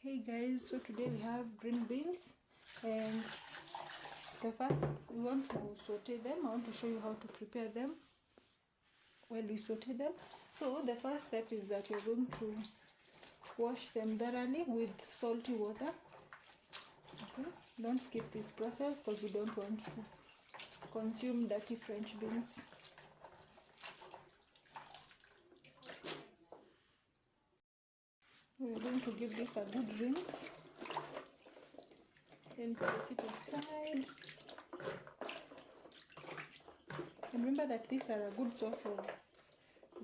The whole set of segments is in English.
Hey guys, so today we have green beans, and the first we want to saute them. I want to show you how to prepare them while we saute them. So the first step is that you're going to wash them thoroughly with salty water. Okay, don't skip this process because you don't want to consume dirty French beans. We're going to give this a good rinse and place it aside. And remember that these are a good source of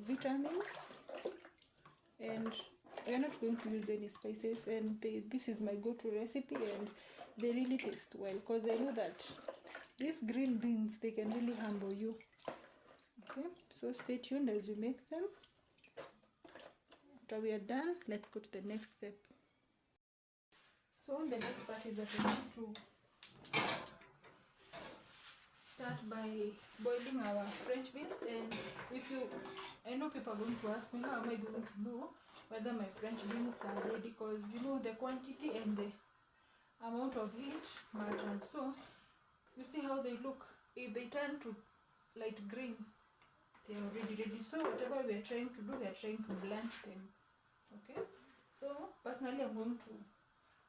vitamins, and we're not going to use any spices, and this is my go-to recipe, and they really taste well because I know that these green beans, they can really humble you. Okay, so stay tuned as we make them. After we are done, let's go to the next step. So the next part is that we need to start by boiling our French beans. And I know people are going to ask me, how am I going to know whether my French beans are ready? Because the quantity and the amount of heat matters. So you see how they look. If they turn to light green, they are already ready. So whatever we are trying to do, we are trying to blanch them. Okay, so personally I'm going to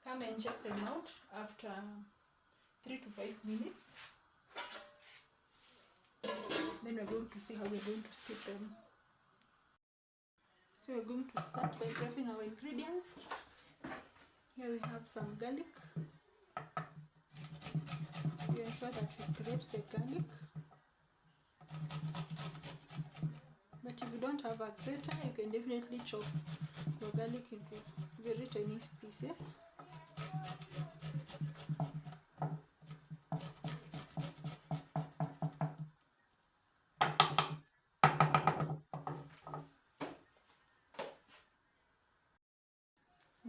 come and check them out after 3 to 5 minutes. Then we're going to see how we're going to steep them. So we're going to start by prepping our ingredients. Here we have some garlic. We ensure that we grate the garlic. But if you don't have a grater, you can definitely chop your garlic into very tiny pieces.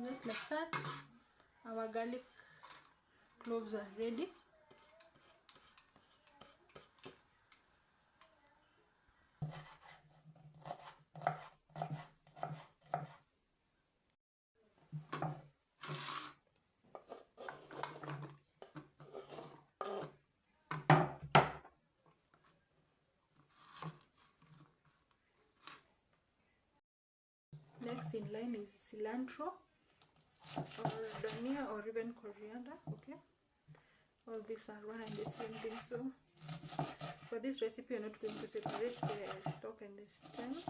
Just like that, our garlic cloves are ready. Next in line is cilantro, or dhania, or even coriander. Okay, all these are one and the same thing. So for this recipe, you're not going to separate the stalk and the stems.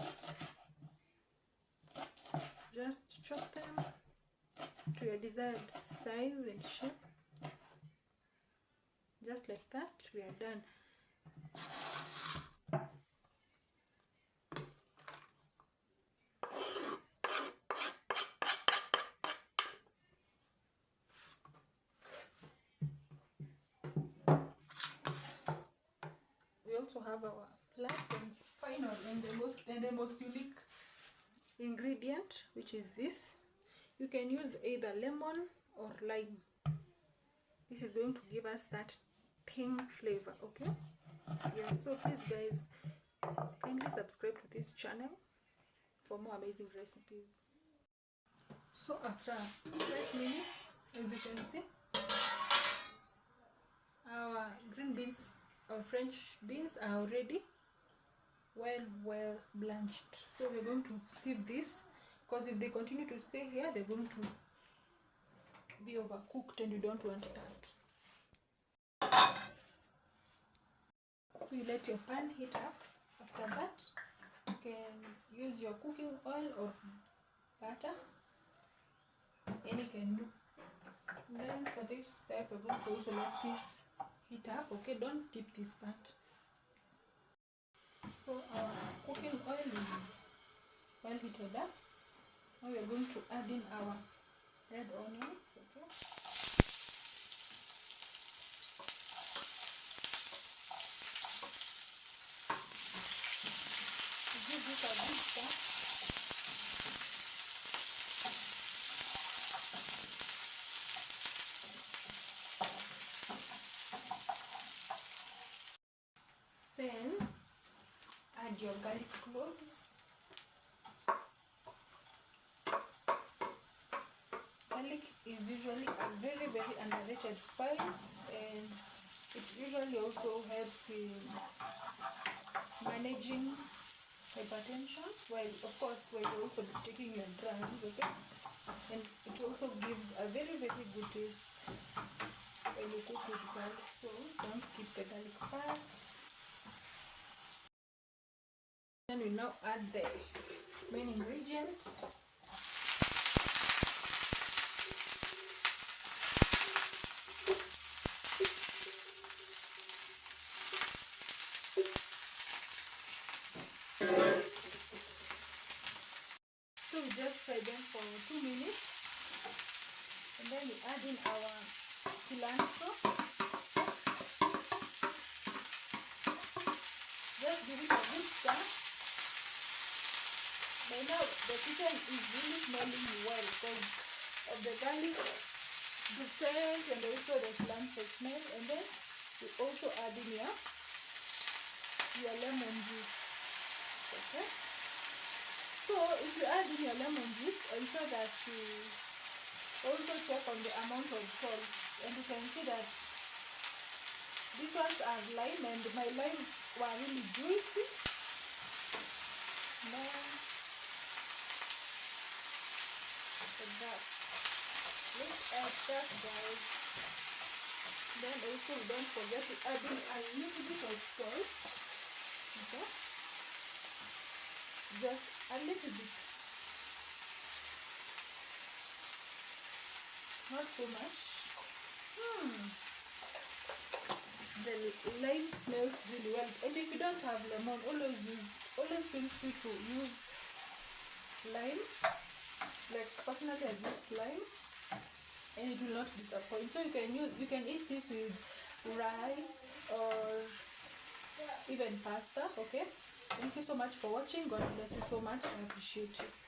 Just chop them to your desired size and shape. Just like that, we are done. We also have our last and final and the most unique ingredient, which is this. You can use either lemon or lime. This is going to give us that pink flavor. Okay, yeah, so please guys, kindly subscribe to this channel for more amazing recipes. So after 5 minutes, as you can see, our green beans, our French beans are already well blanched. So we're going to sieve this, because if they continue to stay here, they're going to be overcooked, and you don't want that. So you let your pan heat up. After that, you can use your cooking oil or butter, any can do. And then for this step, we're going to also let this heat up. Okay, don't skip this part. So our cooking oil is well heated up. Now we are going to add in our red onions. Okay, give this a good start. Then add your garlic cloves. garlic is usually a very underrated spice, and it usually also helps in managing hypertension, while of course while you're also taking your drugs, okay? And it also gives a very good taste when you cook with garlic, so don't skip the garlic part. Then we now add the main ingredient. So we just fry them for 2 minutes, and then we add in our cilantro. Just give it a good stir. By now the kitchen is really smelling well because of the garlic, the scent, and also the cilantro smell. And then we also add in your lemon juice. Okay. So if you add in your lemon juice, ensure that you also check on the amount of salt. And you can see that these ones are lime, and my lime were really juicy. Now, that. Let's add that, guys. Then also don't forget to add in a little bit of salt. Okay? Just a little bit. Not so much. The lime smells really well. And if you don't have lemon, always feel free to use lime. Like personally I use lime, and it will not disappoint. So you can eat this with rice or even pasta. Okay, thank you so much for watching. God bless you so much. I appreciate you.